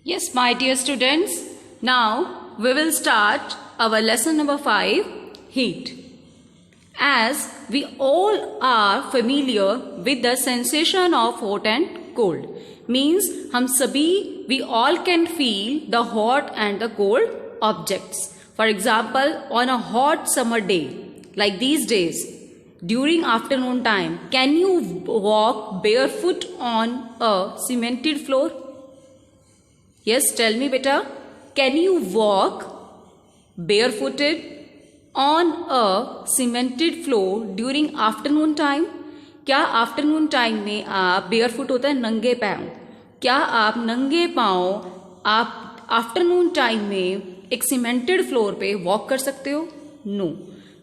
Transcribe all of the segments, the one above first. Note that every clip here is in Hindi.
Yes, my dear students, now we will start our lesson number 5, heat. As we all are familiar with the sensation of hot and cold, means हम सभी we all can feel the hot and the cold objects. For example, on a hot summer day, like these days, during afternoon time, can you walk barefoot on a cemented floor? Yes, tell me beta, can you walk barefooted on a cemented floor during afternoon time? क्या आफ्टरनून टाइम में आप barefoot होता है नंगे पाँव, क्या आप नंगे पाँव आप आफ्टरनून टाइम में एक सीमेंटेड फ्लोर पे वॉक कर सकते हो? No,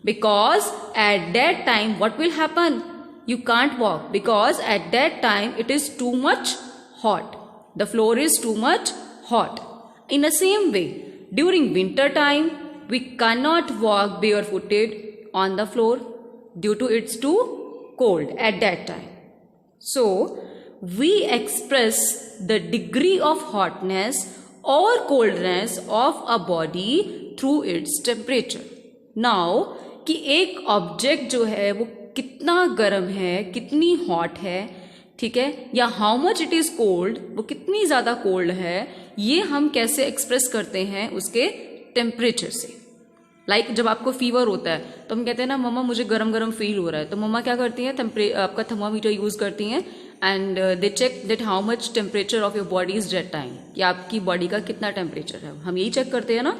because at that time what will happen? You can't walk because at that time it is too much hot. The floor is too much hot. In the same way, during winter time we cannot walk barefooted on the floor due to it's too cold at that time. So we express the degree of hotness or coldness of a body through its temperature. Now कि एक ऑब्जेक्ट जो है वो कितना गर्म है, कितनी हॉट है, ठीक है, या how much it is cold, वो कितनी ज़्यादा कोल्ड है, ये हम कैसे एक्सप्रेस करते हैं उसके टेम्परेचर से. लाइक जब आपको फीवर होता है तो हम कहते हैं ना मम्मा मुझे गरम गरम फील हो रहा है, तो मम्मा क्या करती हैं, आपका थर्मामीटर यूज़ करती हैं and they check that how much temperature of your body is that time, कि आपकी बॉडी का कितना टेम्परेचर है, हम यही चेक करते हैं ना.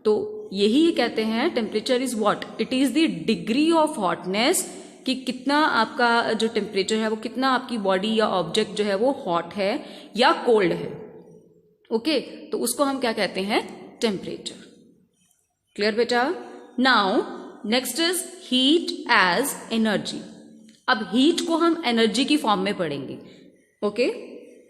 तो यही कहते हैं temperature is what, it is the degree of hotness, कि कितना आपका जो टेम्परेचर है वो कितना आपकी बॉडी या ऑब्जेक्ट जो है वो हॉट है या कोल्ड है. ओके, तो उसको हम क्या कहते हैं, टेम्परेचर. क्लियर बेटा. Now next is heat as energy. अब हीट को हम एनर्जी की फॉर्म में पढ़ेंगे. ओके,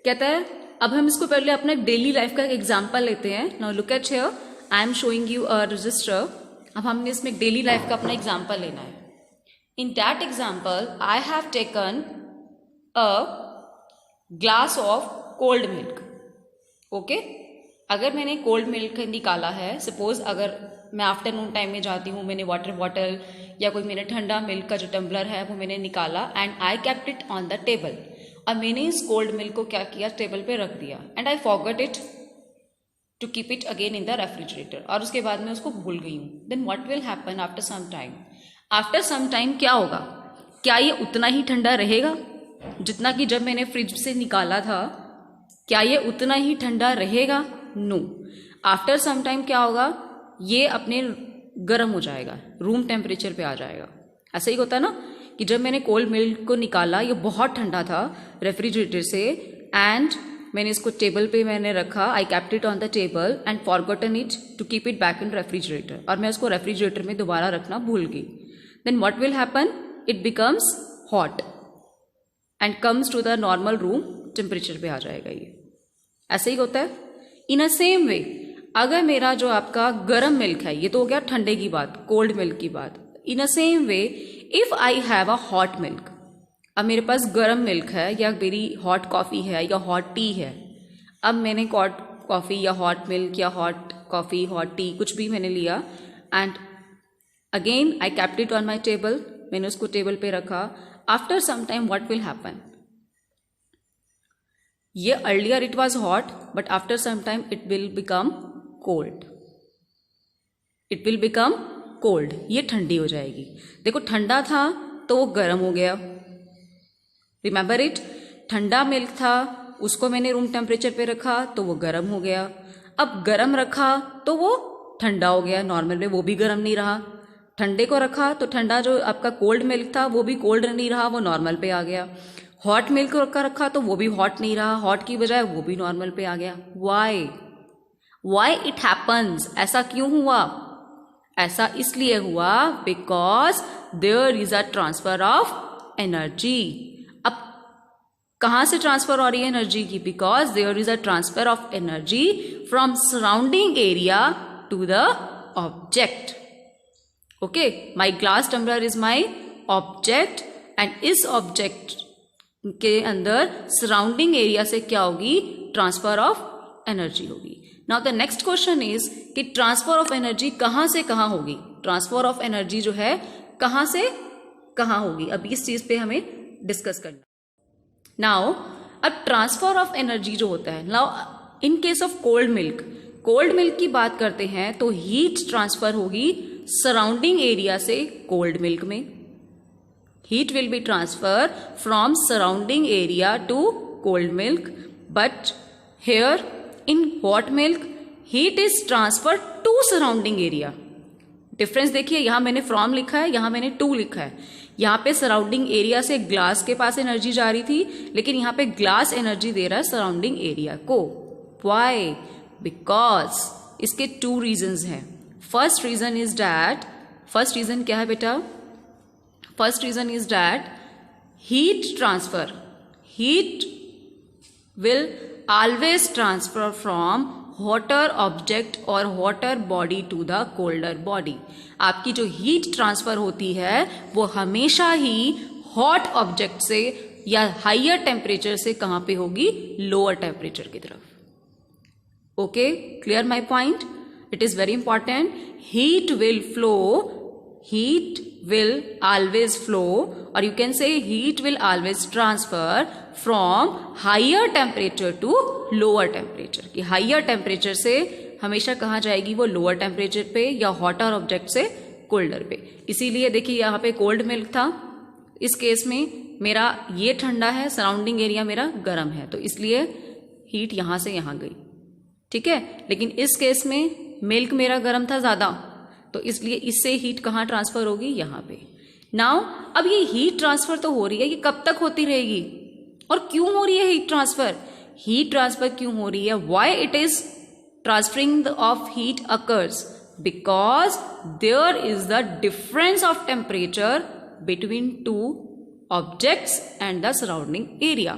कहता है अब हम इसको पहले अपने डेली लाइफ का एक एग्जाम्पल लेते हैं. Now look at here, I am showing you a resistor. अब हमने इसमें डेली लाइफ का अपना एग्जाम्पल लेना है. In that example I have taken a glass of cold milk. Okay, अगर मैंने कोल्ड मिल्क निकाला है, सपोज अगर मैं आफ्टरनून टाइम में जाती हूँ, मैंने वाटर बॉटल या कोई मैंने ठंडा मिल्क का जो टम्बलर है वो मैंने निकाला and I kept it on the table. और मैंने इस कोल्ड मिल्क को क्या किया, टेबल पे रख दिया and I forgot it to keep it again in the refrigerator, और उसके बाद मैं उसको भूल गई हूँ. Then what will happen after some time, after some time क्या होगा, क्या ये उतना ही ठंडा रहेगा जितना कि जब मैंने फ्रिज से निकाला था? क्या ये उतना ही ठंडा रहेगा? नो. आफ्टर सम टाइम क्या होगा, ये अपने गर्म हो जाएगा, रूम टेम्परेचर पे आ जाएगा. ऐसा ही होता है ना कि जब मैंने कोल्ड मिल्क को निकाला, ये बहुत ठंडा था रेफ्रिजरेटर से, एंड मैंने इसको टेबल पे मैंने रखा, I kept it on the table and forgotten it to keep it back in refrigerator, और मैं उसको रेफ्रिजरेटर में दोबारा रखना भूल गई. Then what will happen, it becomes hot and comes to the normal room temperature पे आ जाएगा. ये ऐसे ही होता है. इन अ सेम वे, अगर मेरा जो आपका गर्म मिल्क है, ये तो हो गया ठंडे की बात, कोल्ड मिल्क की बात. In a same way, if I have a hot milk, अब मेरे पास गर्म मिल्क है या मेरी हॉट कॉफ़ी है या हॉट टी है. अब मैंने हॉट कॉफ़ी या हॉट मिल्क या हॉट कॉफ़ी हॉट टी कुछ भी मैंने लिया and again I kept it on my table, मैंने उसको टेबल पे रखा. After some time what will happen, ये earlier it was hot but after some time it will become cold. It will become cold, ये ठंडी हो जाएगी. देखो ठंडा था तो वो गर्म हो गया. रिमेंबर इट, ठंडा मिल्क था, उसको मैंने रूम टेम्परेचर पे रखा तो वो गर्म हो गया. अब गर्म रखा तो वो ठंडा हो गया, नॉर्मल में वो भी गर्म नहीं रहा. ठंडे को रखा तो ठंडा जो आपका कोल्ड मिल्क था वो भी कोल्ड नहीं रहा, वो नॉर्मल पे आ गया. हॉट मिल्क को रखा तो वो भी हॉट नहीं रहा, हॉट की बजाय वो भी नॉर्मल पे आ गया. वाई इट हैपन्स, ऐसा क्यों हुआ? ऐसा इसलिए हुआ because there is a transfer of energy. अब कहाँ से ट्रांसफर हो रही है एनर्जी की? Because there is a transfer of energy from surrounding area to the object. Okay, my glass tumbler is my object and इस ऑब्जेक्ट के अंदर सराउंडिंग एरिया से क्या होगी, ट्रांसफर ऑफ एनर्जी होगी। Now the next question is कि ट्रांसफर ऑफ एनर्जी कहाँ से कहाँ होगी, ट्रांसफर ऑफ एनर्जी जो है कहाँ से कहाँ होगी, अब इस चीज पे हमें डिस्कस करना। नाउ अब ट्रांसफर ऑफ एनर्जी जो होता है, now in case of cold milk की बात करते हैं तो हीट ट्रांसफर होगी सराउंडिंग एरिया से कोल्ड मिल्क में। Heat will be transfer from surrounding area to cold milk, but here in hot milk heat is transfer to surrounding area. Difference देखिए, यहां मैंने फ्रॉम लिखा है, यहां मैंने टू लिखा है। यहां पे सराउंडिंग एरिया से ग्लास के पास एनर्जी जा रही थी, लेकिन यहां पे ग्लास एनर्जी दे रहा है सराउंडिंग एरिया को। व्हाई? बिकॉज इसके टू रीजंस हैं। First reason is that, first reason क्या है बेटा? First reason is that heat transfer, heat will always transfer from hotter object or hotter body to the colder body। आपकी जो हीट ट्रांसफर होती है वो हमेशा ही हॉट ऑब्जेक्ट से या हाइयर टेम्परेचर से कहां पे होगी? लोअर टेम्परेचर की तरफ। Okay, clear my point? It is very important. Heat will flow, heat will always flow, or you can say heat will always transfer from higher temperature to lower temperature। कि higher temperature से हमेशा कहाँ जाएगी वो? lower temperature पे या hotter object से colder पे। इसीलिए देखिए यहाँ पे cold milk था, इस केस में मेरा ये ठंडा है, सराउंडिंग एरिया मेरा गर्म है, तो इसलिए हीट यहाँ से यहाँ गई, ठीक है। लेकिन इस केस में मिल्क मेरा गर्म था ज्यादा, तो इसलिए इससे हीट कहाँ ट्रांसफर होगी? यहाँ पे। नाउ अब ये हीट ट्रांसफर तो हो रही है, ये कब तक होती रहेगी और क्यों हो रही है हीट ट्रांसफर? हीट ट्रांसफर क्यों हो रही है? Why it is transferring of heat occurs? Because there is the difference of temperature between two objects and the surrounding area.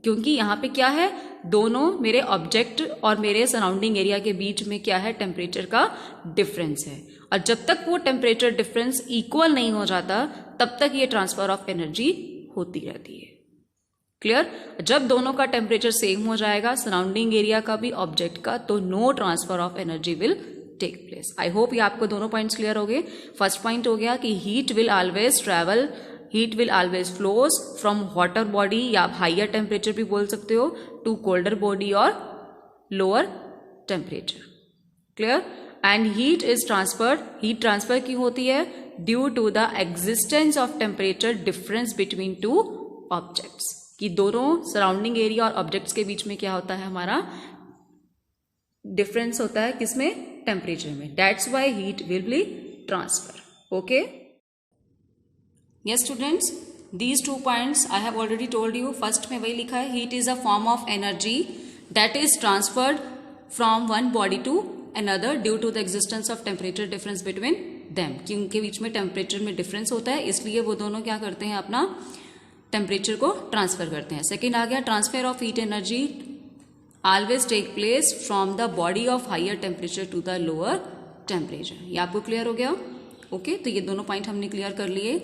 क्योंकि यहाँ पे क्या है? दोनों मेरे ऑब्जेक्ट और मेरे सराउंडिंग एरिया के बीच में क्या है? टेम्परेचर का डिफरेंस है। और जब तक वो टेम्परेचर डिफरेंस इक्वल नहीं हो जाता तब तक ये ट्रांसफर ऑफ एनर्जी होती रहती है। क्लियर? जब दोनों का टेम्परेचर सेम हो जाएगा, सराउंडिंग एरिया का भी ऑब्जेक्ट का, तो no transfer of energy will take place. I hope ये आपको दोनों पॉइंट्स क्लियर हो गए। फर्स्ट पॉइंट हो गया कि heat will always travel, heat will always flows from hotter body, या आप हाइयर टेम्परेचर भी बोल सकते हो, टू कोल्डर बॉडी और lower temperature. Clear? And heat is transferred, heat transfer क्यों होती है? Due to the existence of temperature difference between two objects. कि दोनों सराउंडिंग एरिया और ऑब्जेक्ट्स के बीच में क्या होता है? हमारा डिफरेंस होता है किसमें? टेम्परेचर में। That's why heat will be transfer. Okay, yes students, these 2 points I have already told you। first में वही लिखा है, heat is a form of energy that is transferred from one body to another due to the existence of temperature difference between them। क्योंकि बीच में टेम्परेचर में डिफरेंस होता है, इसलिए वो दोनों क्या करते हैं? अपना टेम्परेचर को ट्रांसफर करते हैं। सेकेंड आ गया, transfer of heat energy always take place from the body of higher temperature to the lower temperature. ये आपको क्लियर हो गया? ओके, तो ये दोनों पॉइंट हमने क्लियर कर लिए।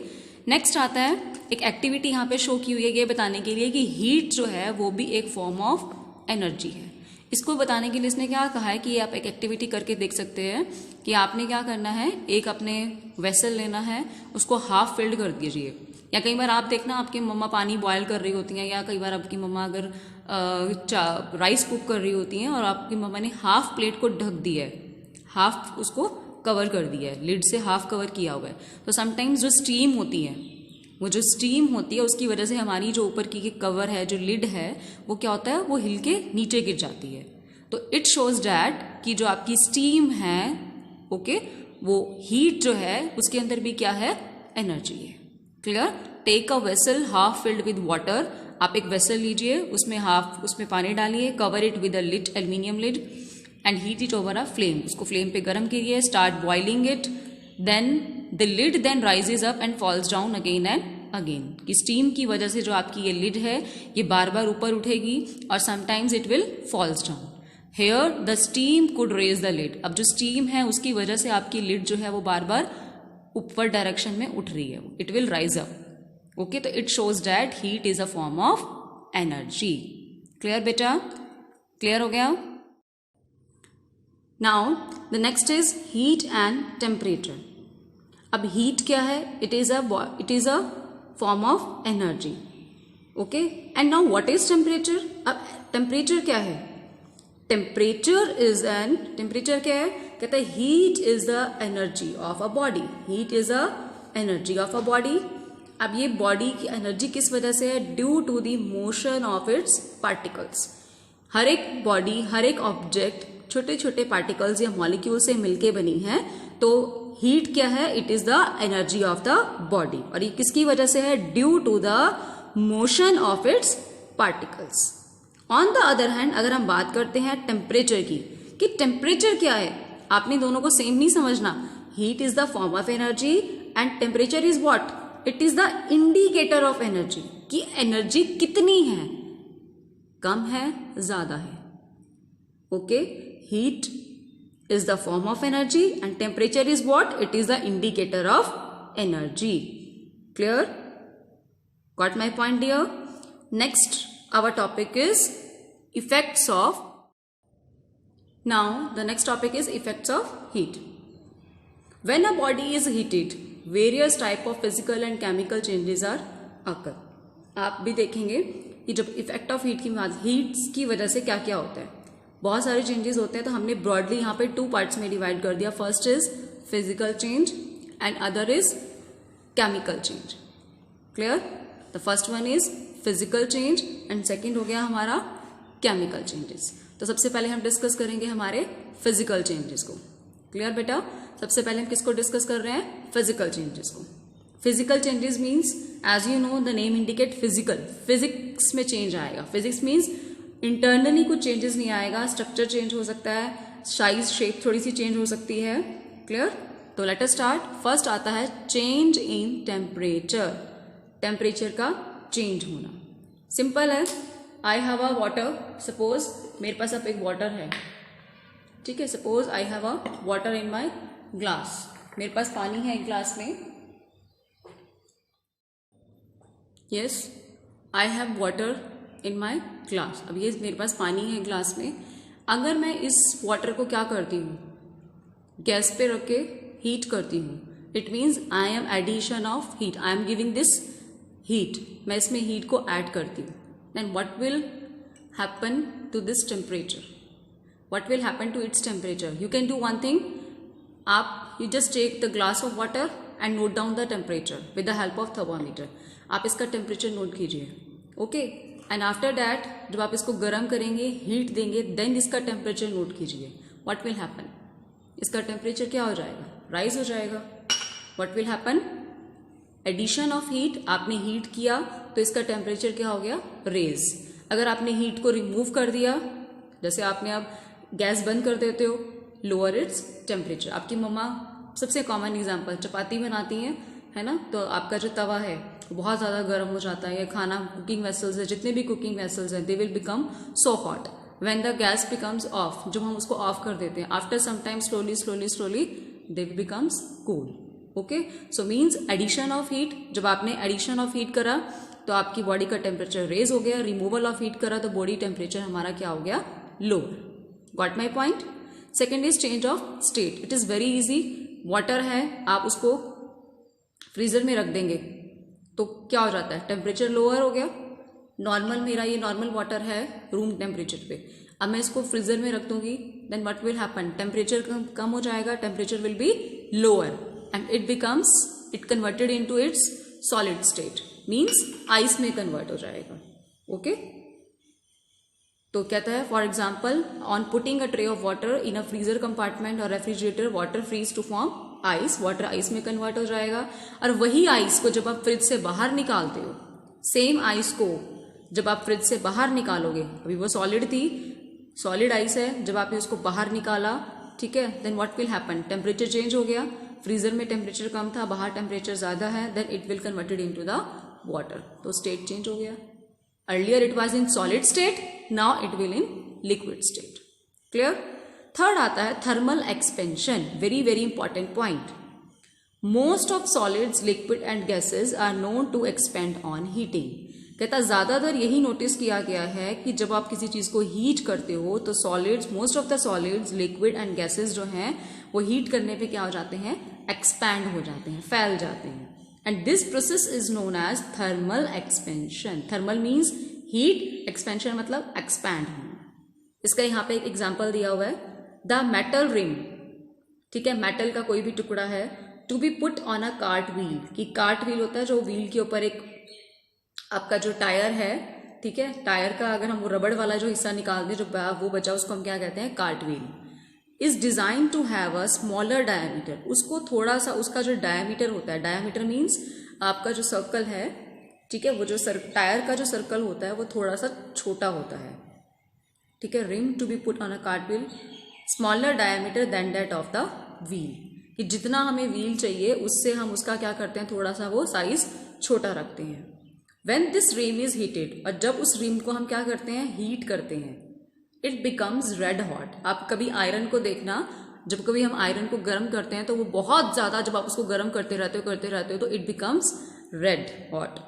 नेक्स्ट आता है, एक एक्टिविटी यहाँ पे शो की हुई है ये बताने के लिए कि हीट जो है वो भी एक फॉर्म ऑफ एनर्जी है। इसको बताने के लिए इसने क्या कहा है कि आप एक एक्टिविटी करके देख सकते हैं कि आपने क्या करना है, एक अपने वेसल लेना है, उसको हाफ फिल्ड कर दीजिए। या कई बार आप देखना आपकी मम्मा पानी बॉयल कर रही होती हैं, या कई बार आपकी मम्मा अगर राइस कुक कर रही होती हैं और आपकी मम्मा ने हाफ प्लेट को ढक दिया है, हाफ उसको कवर कर दिया है, लिड से हाफ कवर किया हुआ है, तो समटाइम्स जो स्टीम होती है, वो जो स्टीम होती है उसकी वजह से हमारी जो ऊपर की कवर है, जो लिड है, वो क्या होता है? वो हिल के नीचे गिर जाती है। तो इट शोज डैट कि जो आपकी स्टीम है, ओके, वो हीट जो है उसके अंदर भी क्या है? एनर्जी है। Clear? Take a vessel half filled with water. आप एक वेसल लीजिए, उसमें पानी डालिए, cover it with a lid, aluminium lid, and heat it over a flame. उसको फ्लेम पे गर्म कीजिए, start boiling it, then the lid then rises up and falls down again and again. कि स्टीम की वजह से जो आपकी ये लिड है ये बार बार ऊपर उठेगी और sometimes it will falls down. Here the steam could raise the lid. अब जो स्टीम है उसकी वजह से आपकी लिड जो है वो बार बार ऊपर डायरेक्शन में उठ रही है, it will rise up. Okay, तो it shows that heat is a form of energy. Clear बेटा? क्लियर हो गया? Now the next is heat and temperature. अब हीट क्या है? It is a form of energy. Okay, and now what is temperature? अब टेम्परेचर क्या है? टेम्परेचर क्या है? कहते हैं heat is the energy of a body. Heat is a energy of a body. अब ये बॉडी की एनर्जी किस वजह से है? Due to the motion of its particles. हर एक बॉडी, हर एक ऑब्जेक्ट छोटे छोटे पार्टिकल्स या मॉलिक्यूल से मिलके बनी है. तो हीट क्या है? It is the energy of the body. और ये किसकी वजह से है? Due to the motion of its particles. On the other hand अगर हम बात करते हैं टेम्परेचर की, कि टेम्परेचर क्या है, आपने दोनों को सेम नहीं समझना. Heat is the form of energy and temperature is what? It is the indicator of energy, कि एनर्जी कितनी है, कम है, ज्यादा है. Okay, heat is the form of energy and temperature is what? It is the indicator of energy. Clear? Got my point dear? Next our topic is effects of. Now the next topic is effects of heat. When a body is heated, various type of physical and chemical changes are occur. आप भी देखेंगे कि जब इफेक्ट ऑफ हीट की बात, हीट्स की वजह से क्या क्या होता है, बहुत सारे चेंजेस होते हैं. तो हमने ब्रॉडली यहाँ पे 2 पार्ट्स में डिवाइड कर दिया. First is physical change and other is chemical change. Clear? The first one is physical change and second हो गया हमारा केमिकल चेंजेस. तो सबसे पहले हम डिस्कस करेंगे हमारे फिजिकल चेंजेस को. क्लियर बेटा? सबसे पहले हम किसको डिस्कस कर रहे हैं? फिजिकल चेंजेस को. Physical changes means as you know the name indicate physical. Physics में चेंज आएगा. फिजिक्स मीन्स इंटरनली कुछ चेंजेस नहीं आएगा. स्ट्रक्चर चेंज हो सकता है, साइज शेप थोड़ी सी चेंज हो सकती है. क्लियर? तो लेट अस स्टार्ट. फर्स्ट आता है चेंज इन टेम्परेचर. टेम्परेचर का चेंज होना सिंपल है. आई हैव अ वाटर. सपोज मेरे पास अब एक वाटर है. ठीक है, suppose I have a water in my glass. मेरे पास पानी है एक ग्लास में. Yes, I have water in my glass. अब ये मेरे पास पानी है ग्लास में. अगर मैं इस वाटर को क्या करती हूँ? गैस पे रख के हीट करती हूँ. It means I am addition of heat. I am giving this heat. मैं इसमें हीट को ऐड करती हूँ. Then what will happen to this temperature? What will happen to its temperature? You can do one thing. आप you just take the glass of water and note down the temperature with the help of thermometer. आप इसका टेम्परेचर नोट कीजिए. ओके, एंड आफ्टर दैट जब आप इसको गर्म करेंगे, हीट देंगे, देन इसका टेम्परेचर नोट कीजिए. What will happen? इसका टेम्परेचर क्या हो जाएगा? राइज हो जाएगा. What will happen? Addition of heat. आपने हीट किया तो इसका टेम्परेचर क्या हो गया? रेज. अगर आपने हीट को रिमूव कर दिया, जैसे आपने अब गैस बंद कर देते हो, लोअर इट्स टेम्परेचर. आपकी मम्मा, सबसे कॉमन एग्जाम्पल, चपाती बनाती हैं, है ना, तो आपका जो तवा है बहुत ज़्यादा गर्म हो जाता है. या खाना, कुकिंग वेसल्स है, जितने भी कुकिंग वेसल्स हैं, they will become so hot when the gas becomes off. जब हम उसको ऑफ कर देते हैं, after some time slowly they becomes cool. Okay, so means addition of heat. जब आपने एडिशन ऑफ हीट करा तो आपकी बॉडी का टेम्परेचर रेज हो गया. रिमूवल ऑफ हीट करा तो बॉडी टेम्परेचर हमारा क्या हो गया? Lower. Got my point? Second is change of state. It is very easy. Water है, आप उसको फ्रीजर में रख देंगे तो क्या हो जाता है? टेम्परेचर लोअर हो गया. नॉर्मल, मेरा ये नॉर्मल वाटर है रूम टेम्परेचर पे. अब मैं इसको फ्रीजर में रख दूंगी, then what will happen? Temperature कम हो जाएगा. Temperature will be lower and it converted into its solid state. Means ice में कन्वर्ट हो जाएगा. ओके, तो कहता है for example on putting a tray of water in a freezer compartment और refrigerator, water freeze to form ice. Water ice में कन्वर्ट हो जाएगा. और वही आइस को जब आप फ्रिज से बाहर निकालते हो, सेम आइस को जब आप फ्रिज से बाहर निकालोगे, अभी वो सॉलिड थी, सॉलिड आइस है, जब आपने उसको बाहर निकाला, ठीक है, then what will happen? Temperature change हो गया. फ्रीजर में टेम्परेचर कम था, बाहर टेम्परेचर ज्यादा है, then it will converted into the water. तो स्टेट चेंज हो गया. Earlier it was in solid state, now it will in liquid state. Clear? Third आता है thermal expansion. Very very important point. Most of solids, liquid and gases are known to expand on heating. कहता ज़्यादातर यही नोटिस किया गया है कि जब आप किसी चीज़ को हीट करते हो तो solids, most of the solids, liquid and gases जो हैं वो हीट करने पे क्या हो जाते हैं, एक्सपैंड हो जाते हैं, फैल जाते हैं। And this process is known as thermal expansion. Thermal means heat, expansion मतलब एक्सपैंड होना। इसका यहाँ पे एक एग्जाम्पल दिया हुआ है, द मेटल रिम, ठीक है, मेटल का कोई भी टुकड़ा है, to be put on a cart wheel, कि कार्ट व्हील होता है जो व्हील के ऊपर एक आपका जो टायर है, ठीक है, टायर का अगर हम वो रबड़ वाला जो हिस्सा निकाल दें, जो वो बचा, उसको हम क्या कहते हैं, cart wheel. Is design to have a smaller diameter, उसको थोड़ा सा, उसका जो डायमीटर होता है, डायमीटर मीन्स आपका जो सर्कल है, ठीक है, वो जो टायर का जो सर्कल होता है वो थोड़ा सा छोटा होता है, ठीक है। Rim to be put on a cart wheel smaller diameter than that of the wheel, कि जितना हमें व्हील चाहिए उससे हम उसका क्या करते हैं, थोड़ा सा वो साइज छोटा रखते हैं। When this rim is heated, और जब उस रिम को हम क्या करते हैं, हीट करते हैं, इट बिकम्स रेड हॉट। आप कभी आयरन को देखना, जब कभी हम आयरन को गर्म करते हैं तो वो बहुत ज़्यादा, जब आप उसको गर्म करते रहते हो तो इट बिकम्स रेड हॉट,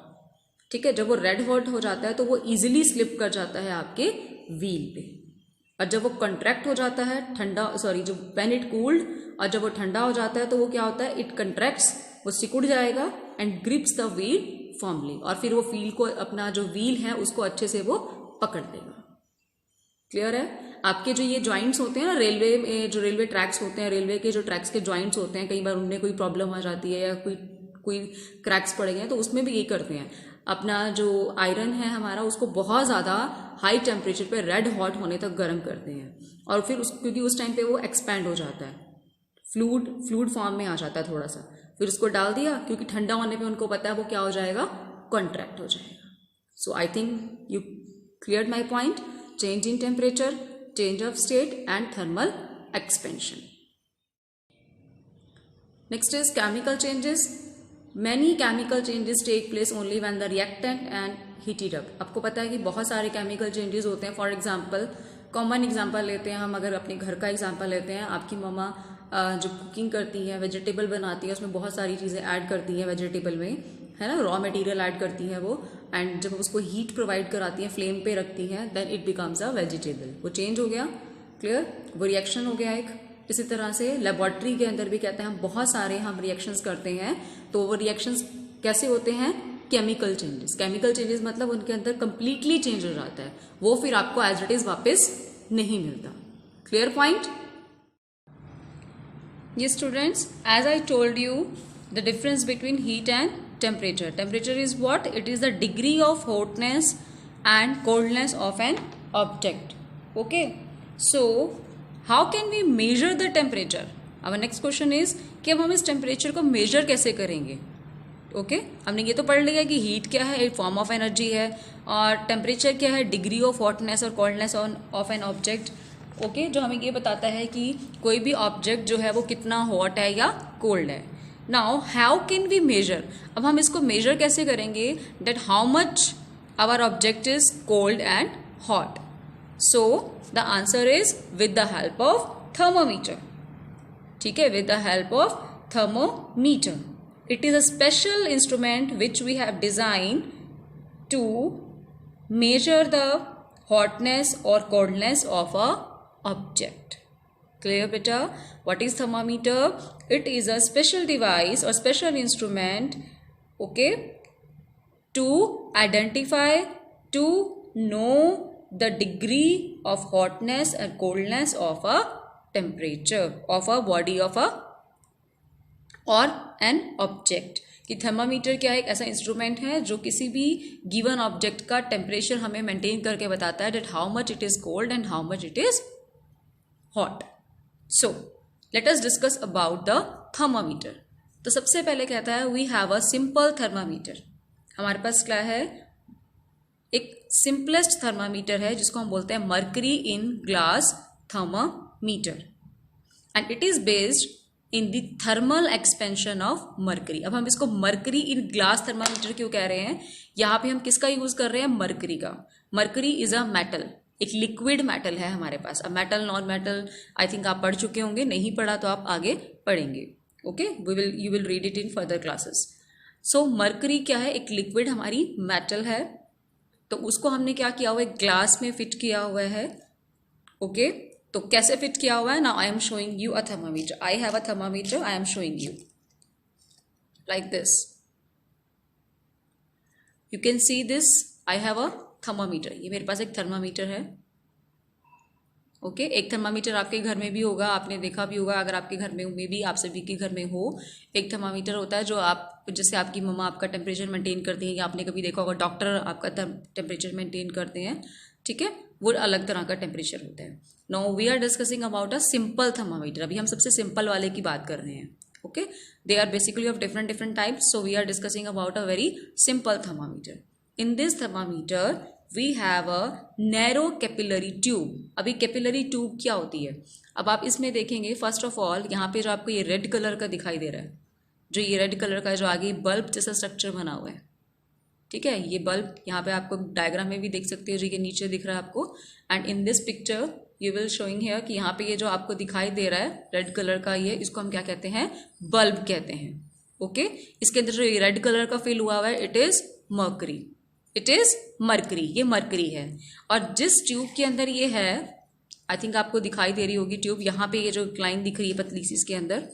ठीक है। जब वो रेड हॉट हो जाता है तो वो इजीली स्लिप कर जाता है आपके व्हील पे, और जब वो कंट्रैक्ट हो जाता है, ठंडा, सॉरी, जो व्हेन इट कूल्ड, और जब वो ठंडा हो जाता है तो वो क्या होता है, इट कंट्रैक्ट्स, वो सिकुड़ जाएगा and grips the wheel formally, और फिर वो व्हील को, अपना जो व्हील है उसको अच्छे से वो पकड़ लेगा। क्लियर है। आपके जो ये जॉइंट्स होते हैं ना, रेलवे में जो रेलवे ट्रैक्स होते हैं, रेलवे के जो ट्रैक्स के जॉइंट्स होते हैं, कई बार उनमें कोई प्रॉब्लम आ जाती है या कोई क्रैक्स पड़ गए हैं, तो उसमें भी यही करते हैं, अपना जो आयरन है हमारा उसको बहुत ज़्यादा हाई टेम्परेचर पे रेड हॉट होने तक गर्म करते हैं, और फिर क्योंकि उस टाइम पे वो एक्सपैंड हो जाता है, फ्लूइड फॉर्म में आ जाता है थोड़ा सा, फिर उसको डाल दिया, क्योंकि ठंडा होने पे उनको पता है वो क्या हो जाएगा, कॉन्ट्रैक्ट हो जाएगा। So I think you cleared my point, change in temperature, change of state and thermal expansion. Next is chemical changes. Many chemical changes take place only when the reactant and heated up. आपको पता है कि बहुत सारे chemical changes होते हैं. For example, कॉमन एग्जाम्पल लेते हैं हम, अगर अपने घर का एग्जाम्पल लेते हैं, आपकी मम्मा जो कुकिंग करती है, वेजिटेबल बनाती है, उसमें बहुत सारी चीज़ें ऐड करती है वेजिटेबल में, है ना, रॉ मटेरियल ऐड करती है वो, एंड जब उसको हीट प्रोवाइड कराती है, फ्लेम पे रखती है, then it becomes a vegetable. वो चेंज हो गया, क्लियर, वो रिएक्शन हो गया एक। इसी तरह से लेबोरेटरी के अंदर भी कहते हैं हम बहुत सारे हम रिएक्शंस करते हैं, तो वो रिएक्शंस कैसे होते हैं, केमिकल चेंजेस। केमिकल चेंजेस मतलब उनके अंदर कंप्लीटली चेंज हो जाता है, वो फिर आपको एज इट इज वापस नहीं मिलता। Clear point? ये students, as I told you the difference between heat and temperature. Temperature is what? It is the degree of hotness and coldness of an object. Okay, so how can we measure the temperature? Our next question is कि अब हम इस टेम्परेचर को मेजर कैसे करेंगे? ओके, हमने ये तो पढ़ लिया कि हीट क्या है, एक फॉर्म ऑफ एनर्जी है, और टेम्परेचर क्या है, डिग्री ऑफ हॉटनेस और coldness of an object. Okay, जो हमें ये बताता है कि कोई भी ऑब्जेक्ट जो है वो कितना हॉट है या कोल्ड है। Now how can we measure? अब हम इसको मेजर कैसे करेंगे, that how much our object is cold and hot? So the answer is with the help of thermometer. ठीक है, with the help of thermometer. It is a special instrument which we have designed to measure the hotness or coldness of a object. Clear beta? What is thermometer? It is a special device or special instrument, okay, to identify, to know the degree of hotness and coldness of a temperature of a body of a और एन ऑब्जेक्ट। कि थर्मामीटर क्या है, एक ऐसा इंस्ट्रूमेंट है जो किसी भी गिवन ऑब्जेक्ट का टेम्परेचर हमें मेंटेन करके बताता है, that how much it is cold and how much it is hot. So let us discuss about the thermometer. तो सबसे पहले कहता है we have a simple thermometer. हमारे पास क्या है, एक सिंपलेस्ट थर्मामीटर है जिसको हम बोलते हैं mercury in glass thermometer, and it is based in the thermal expansion of mercury. अब हम इसको मर्करी इन ग्लास थर्मामीटर क्यों कह रहे हैं, यहाँ पे हम किसका यूज कर रहे हैं, मर्करी का। मर्करी इज अ मेटल, एक लिक्विड मेटल है हमारे पास। अब metal non metal I think आप पढ़ चुके होंगे, नहीं पढ़ा तो आप आगे पढ़ेंगे। Okay, you will read it in further classes. So mercury क्या है, एक लिक्विड हमारी मेटल है, तो उसको हमने क्या किया हुआ है, ग्लास में फिट किया हुआ है। ओके, तो कैसे फिट किया हुआ है ना, I am showing you a thermometer, I have a thermometer, I am showing you like this, you can see this, I have a thermometer, ये मेरे पास एक थर्मामीटर है। ओके, एक थर्मामीटर आपके घर में भी होगा, आपने देखा भी होगा, अगर आपके घर में भी, आप सभी के घर में हो, एक थर्मामीटर होता है जो आप, जैसे आपकी मम्मा आपका टेम्परेचर मेंटेन करती हैं, या आपने कभी देखा होगा डॉक्टर आपका टेम्परेचर मेंटेन करते हैं, ठीक है, वो अलग तरह का टेम्परेचर होता है। Now we are discussing about a simple thermometer, अभी हम सबसे सिंपल वाले की बात कर रहे हैं। Okay, they are basically of different types, so we are discussing about a very simple thermometer. In this thermometer we have a narrow capillary tube. अभी कैपिलरी ट्यूब क्या होती है, अब आप इसमें देखेंगे, फर्स्ट ऑफ ऑल यहाँ पे जो आपको ये रेड कलर का दिखाई दे रहा है, जो ये रेड कलर का जो आगे बल्ब जैसा स्ट्रक्चर बना हुआ है, ठीक है, ये बल्ब यहाँ पे आपको डायग्राम में भी देख सकते हो, जो ये नीचे दिख रहा है आपको, and in this picture you will showing here कि यहाँ पे ये जो आपको दिखाई दे रहा है रेड कलर का, ये इसको हम क्या कहते हैं, बल्ब कहते हैं। ओके, इसके अंदर जो ये रेड कलर का फिल हुआ है, it is mercury, it is mercury, ये मर्करी है। और जिस ट्यूब के अंदर ये है, आई थिंक आपको दिखाई दे रही होगी ट्यूब, यहाँ पे ये जो लाइन दिख रही है पतली सी इसके अंदर,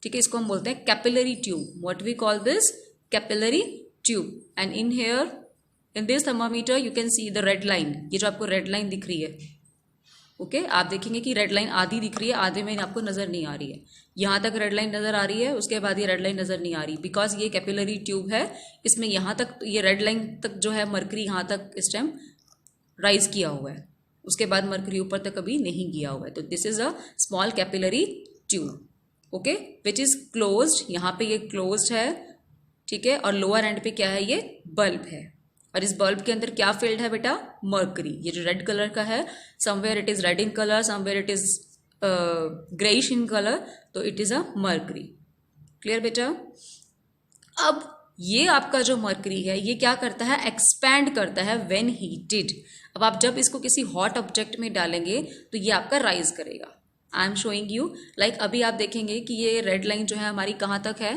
ठीक है, इसको हम बोलते हैं capillary tube, what we call this, capillary tube. And in here, in this thermometer you can see the red line, ये जो आपको रेड लाइन दिख रही है, ओके, आप देखेंगे कि रेड लाइन आधी दिख रही है, आधे में आपको नजर नहीं आ रही है, यहाँ तक रेड लाइन नजर आ रही है, उसके बाद ये रेड लाइन नजर नहीं आ रही, बिकॉज ये कैपिलरी ट्यूब है, इसमें यहाँ तक ये रेड लाइन तक जो है मर्करी यहाँ तक इस टाइम राइज किया हुआ है, उसके बाद मर्करी ऊपर तक कभी नहीं गया हुआ है। तो this is a small capillary tube, okay, which is closed, यहाँ पे ये क्लोज्ड है, ठीक है, और लोअर एंड पे क्या है, ये बल्ब है, और इस बल्ब के अंदर क्या फिल्ड है बेटा, मर्करी, ये जो रेड कलर का है, somewhere it is red in colour, somewhere it is greyish in colour, तो it is a mercury. Clear बेटा? अब ये आपका जो मर्करी है, ये क्या करता है, एक्सपैंड करता है व्हेन हीटेड। अब आप जब इसको किसी हॉट ऑब्जेक्ट में डालेंगे तो ये आपका राइज करेगा। I am showing you, like अभी आप देखेंगे कि ये रेड लाइन जो है हमारी कहाँ तक है,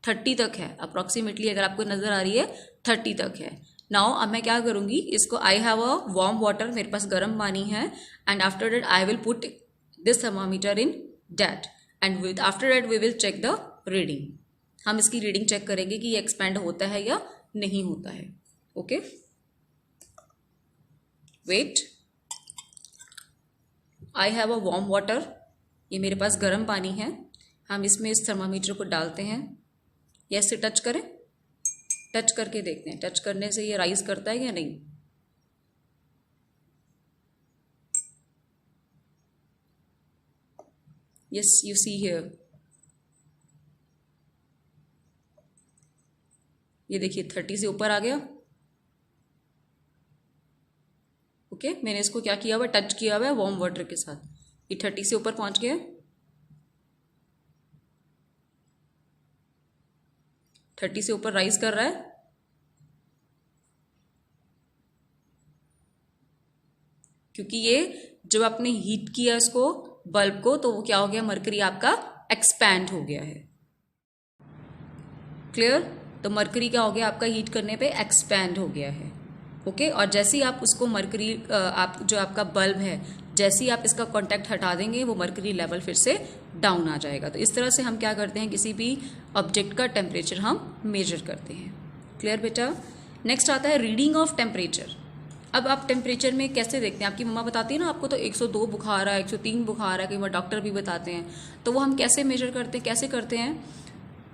30 तक है अप्रॉक्सीमेटली, अगर आपको नजर आ रही है 30 तक है। नाउ अब मैं क्या करूंगी, इसको I have a warm water, मेरे पास गर्म पानी है, and after that I will put this thermometer in that, and after that we will check the reading. हम इसकी रीडिंग चेक करेंगे कि ये एक्सपैंड होता है या नहीं होता है। Okay, wait, I have a warm water, ये मेरे पास गर्म पानी है, हम इसमें इस थर्मामीटर को डालते हैं, या इससे टच करें, टच करके देखते हैं, टच करने से ये राइज करता है या नहीं। यस, यू सी हियर, ये देखिए 30 से ऊपर आ गया। ओके, मैंने इसको क्या किया हुआ, टच किया हुआ है वार्म वाटर के साथ, ये 30 से ऊपर पहुंच गया, 30 से ऊपर राइज कर रहा है। क्योंकि ये जब आपने हीट किया इसको बल्ब को, तो वो क्या हो गया, मरकरी आपका एक्सपैंड हो गया है। क्लियर? तो मरकरी क्या हो गया आपका, हीट करने पे एक्सपैंड हो गया है। ओके, और जैसे ही आप उसको मरकरी, आप जो आपका बल्ब है, जैसे ही आप इसका कांटेक्ट हटा देंगे, वो मरकरी लेवल फिर से डाउन आ जाएगा। तो इस तरह से हम क्या करते हैं, किसी भी ऑब्जेक्ट का टेम्परेचर हम मेजर करते हैं। क्लियर बेटा? नेक्स्ट आता है रीडिंग ऑफ टेम्परेचर। अब आप टेम्परेचर में कैसे देखते हैं, आपकी मम्मा बताती है ना आपको, तो 102 बुखार है, 103 बुखार है, कई बार डॉक्टर भी बताते हैं। तो वो हम कैसे मेजर करते हैं, कैसे करते हैं,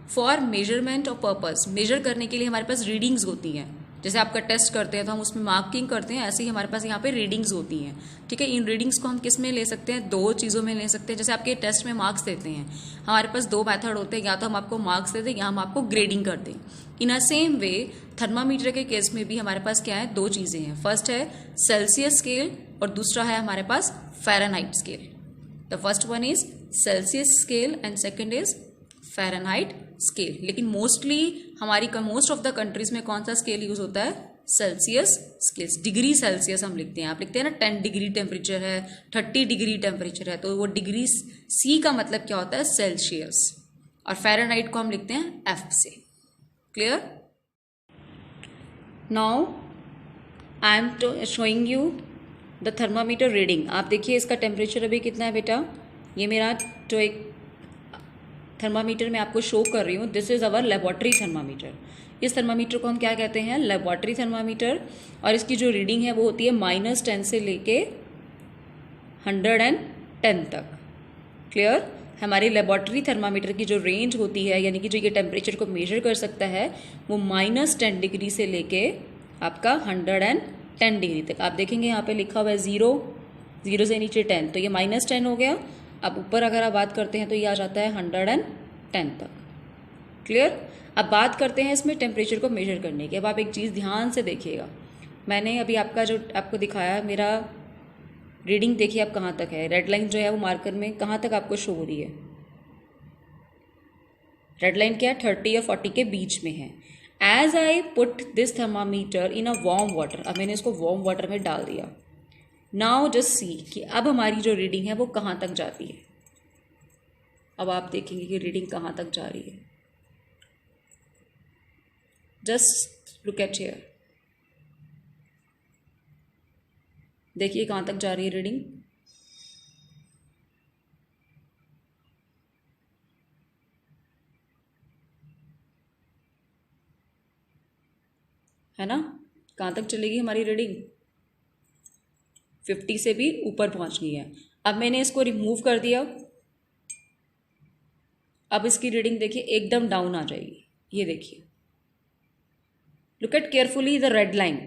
for measurement of purpose, measure करने के लिए हमारे पास रीडिंग्स होती हैं। जैसे आपका टेस्ट करते हैं तो हम उसमें मार्किंग करते हैं, ऐसे ही हमारे पास यहाँ पे रीडिंग्स होती हैं। ठीक है, इन रीडिंग्स को हम किस में ले सकते हैं, दो चीज़ों में ले सकते हैं। जैसे आपके टेस्ट में मार्क्स देते हैं, हमारे पास दो मेथड होते हैं, या तो हम आपको मार्क्स देते हैं या हम आपको ग्रेडिंग करते हैं। इन अ सेम वे थर्मामीटर के केस में भी हमारे पास क्या है, दो चीज़ें हैं। फर्स्ट है सेल्सियस स्केल और दूसरा है हमारे पास Fahrenheit scale. The first one is Celsius scale and second is Fahrenheit scale. लेकिन मोस्टली हमारी मोस्ट ऑफ द कंट्रीज में कौन सा स्केल यूज होता है, सेल्सियस स्केल्स। डिग्री सेल्सियस हम लिखते हैं, आप लिखते हैं ना 10 डिग्री टेम्परेचर है, 30 डिग्री टेम्परेचर है, तो वो डिग्री सी का मतलब क्या होता है, सेल्सियस। और फ़ारेनहाइट को हम लिखते हैं एफ से। Clear? Now I am showing you the thermometer reading. आप देखिए इसका टेम्परेचर अभी कितना है बेटा, ये मेरा जो एक थर्मामीटर मैं आपको शो कर रही हूँ, this is our laboratory thermometer. इस थर्मामीटर को हम क्या कहते हैं, लेबॉर्ट्री थर्मामीटर। और इसकी जो रीडिंग है वो होती है -10 से लेके 110 तक। क्लियर? हमारी लेबॉर्ट्री थर्मामीटर की जो रेंज होती है, यानी कि जो ये टेम्परेचर को मेजर कर सकता है, वो -10 डिग्री से लेके आपका 110 डिग्री तक। आप देखेंगे यहाँ पे लिखा हुआ है 0 से नीचे 10, तो ये -10 हो गया। अब ऊपर अगर आप बात करते हैं तो ये आ जाता है 110 तक। क्लियर? अब बात करते हैं इसमें टेम्परेचर को मेजर करने की। अब आप एक चीज़ ध्यान से देखिएगा, मैंने अभी आपका जो आपको दिखाया मेरा रीडिंग, देखिए आप कहाँ तक है। रेड लाइन जो है वो मार्कर में कहाँ तक आपको शो हो रही है, रेड लाइन क्या है, 30 और 40 के बीच में है। As I put this thermometer in a warm water, अब मैंने इसको वार्म वाटर में डाल दिया। नाउ जस्ट सी कि अब हमारी जो रीडिंग है वो कहाँ तक जाती है। अब आप देखेंगे कि रीडिंग कहाँ तक जा रही है। जस्ट लुक एट हियर, देखिए कहाँ तक जा रही है रीडिंग। है ना, कहाँ तक चलेगी हमारी रीडिंग, 50 से भी ऊपर पहुंच गई है। अब मैंने इसको रिमूव कर दिया, अब इसकी रीडिंग देखिए एकदम डाउन आ जाएगी। ये देखिए, look at carefully the red line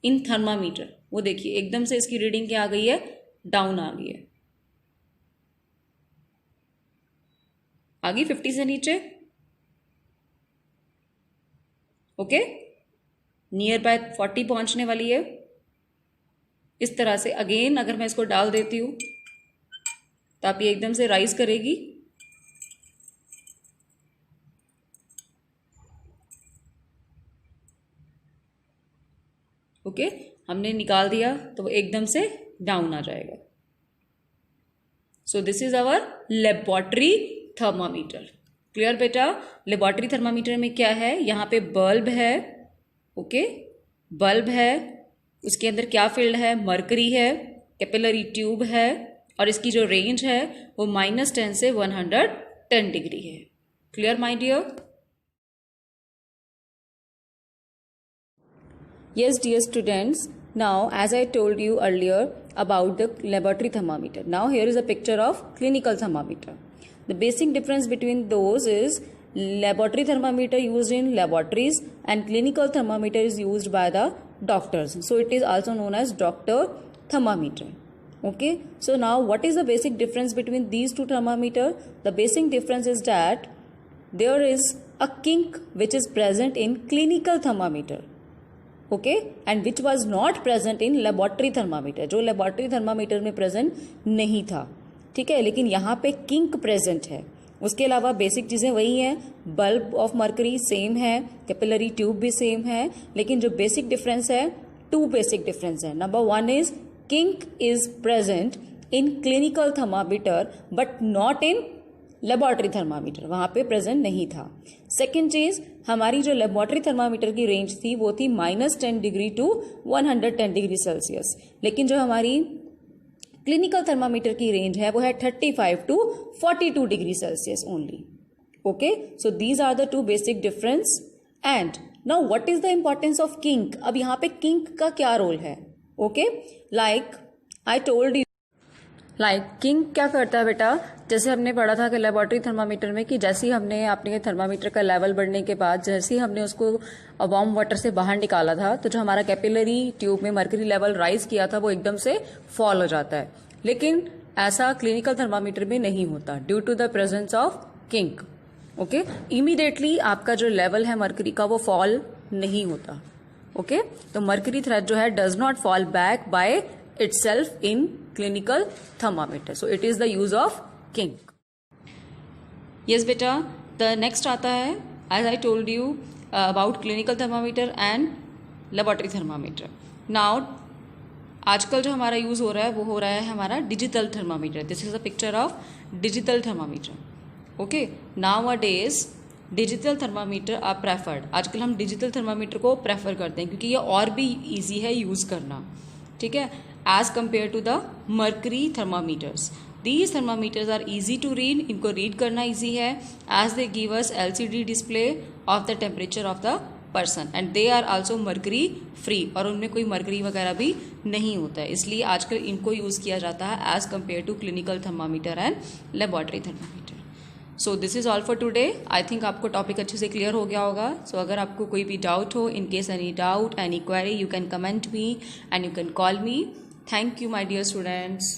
in thermometer, वो देखिए एकदम से इसकी रीडिंग क्या आ गई है, डाउन आ गई है। आ गई 50 से नीचे। ओके, नियर बाय 40 पहुंचने वाली है। इस तरह से अगेन अगर मैं इसको डाल देती हूं तो आप ये एकदम से राइज करेगी। ओके, हमने निकाल दिया तो वो एकदम से डाउन आ जाएगा। So this is our laboratory thermometer. Clear बेटा? लेबॉर्ट्री थर्मामीटर में क्या है, यहाँ पे बल्ब है। ओके, बल्ब है, उसके अंदर क्या फील्ड है, मरकरी है, कैपिलरी ट्यूब है, और इसकी जो रेंज है वो -10 से 110 डिग्री है। Clear my dear? Yes, dear students, now as I told you earlier about the laboratory thermometer, now here is a picture of clinical thermometer. The basic difference between those is laboratory thermometer used in laboratories and clinical thermometer is used by the doctors. So it is also known as doctor thermometer. Okay, so now what is the basic difference between these two thermometers? The basic difference is that there is a kink which is present in clinical thermometer. Okay, and which was not present in laboratory thermometer, जो लेबॉर्ट्री थर्मामीटर में प्रेजेंट नहीं था। ठीक है, लेकिन यहाँ पे किंक प्रेजेंट है। उसके अलावा बेसिक चीज़ें वही हैं, बल्ब ऑफ मरकरी सेम है, कैपिलरी ट्यूब भी सेम है, लेकिन जो बेसिक डिफरेंस है, 2 बेसिक डिफरेंस है। Number 1 is kink is present in clinical thermometer but not in laboratory thermometer, वहाँ पे प्रेजेंट नहीं था। सेकेंड चीज, हमारी जो लेबॉर्ट्री थर्मामीटर की रेंज थी वो थी -10 डिग्री टू 110 डिग्री सेल्सियस, लेकिन जो हमारी क्लिनिकल थर्मामीटर की रेंज है वो है 35 to 42 degree Celsius only. Okay, so these are the 2 basic difference. And now what is the importance of kink? अब यहाँ पे किंक का क्या रोल है? Okay, like I told you, kink क्या करता है बेटा, जैसे हमने पढ़ा था कि लेबॉर्ट्री थर्मामीटर में कि जैसे ही हमने अपने थर्मामीटर का लेवल बढ़ने के बाद जैसे ही हमने उसको वार्म वाटर से बाहर निकाला था तो जो हमारा कैपिलरी ट्यूब में मरकरी लेवल राइज किया था वो एकदम से फॉल हो जाता है। लेकिन ऐसा क्लिनिकल थर्मामीटर में नहीं होता due to the presence of kink. Okay, immediately आपका जो लेवल है मरकरी का वो फॉल नहीं होता। ओके, तो मरकरी थ्रेड जो है does not fall back by itself in clinical thermometer, so it is the use of kink. Yes beta, the next आता है as I told you about clinical thermometer and laboratory thermometer. Now आजकल जो हमारा यूज हो रहा है वो हो रहा है हमारा digital thermometer. This is a picture of digital thermometer. Okay, nowadays digital thermometer are preferred. आजकल हम डिजिटल थर्मामीटर को प्रेफर करते हैं क्योंकि ये और भी ईजी है यूज़ करना, ठीक है, as compare to the mercury thermometers. These thermometers are easy to read, इनको रीड करना ईजी है, as they give us LCD display of the temperature of the person and they are also mercury free, और उनमें कोई मर्करी वगैरह भी नहीं होता है, इसलिए आजकल इनको यूज़ किया जाता है as compare to clinical thermometer and laboratory thermometer. So this is all for today. I think आपको टॉपिक अच्छे से क्लियर हो गया होगा। सो अगर आपको कोई भी डाउट हो, in case any doubt, any query, you can comment me and you can call me. Thank you my dear students.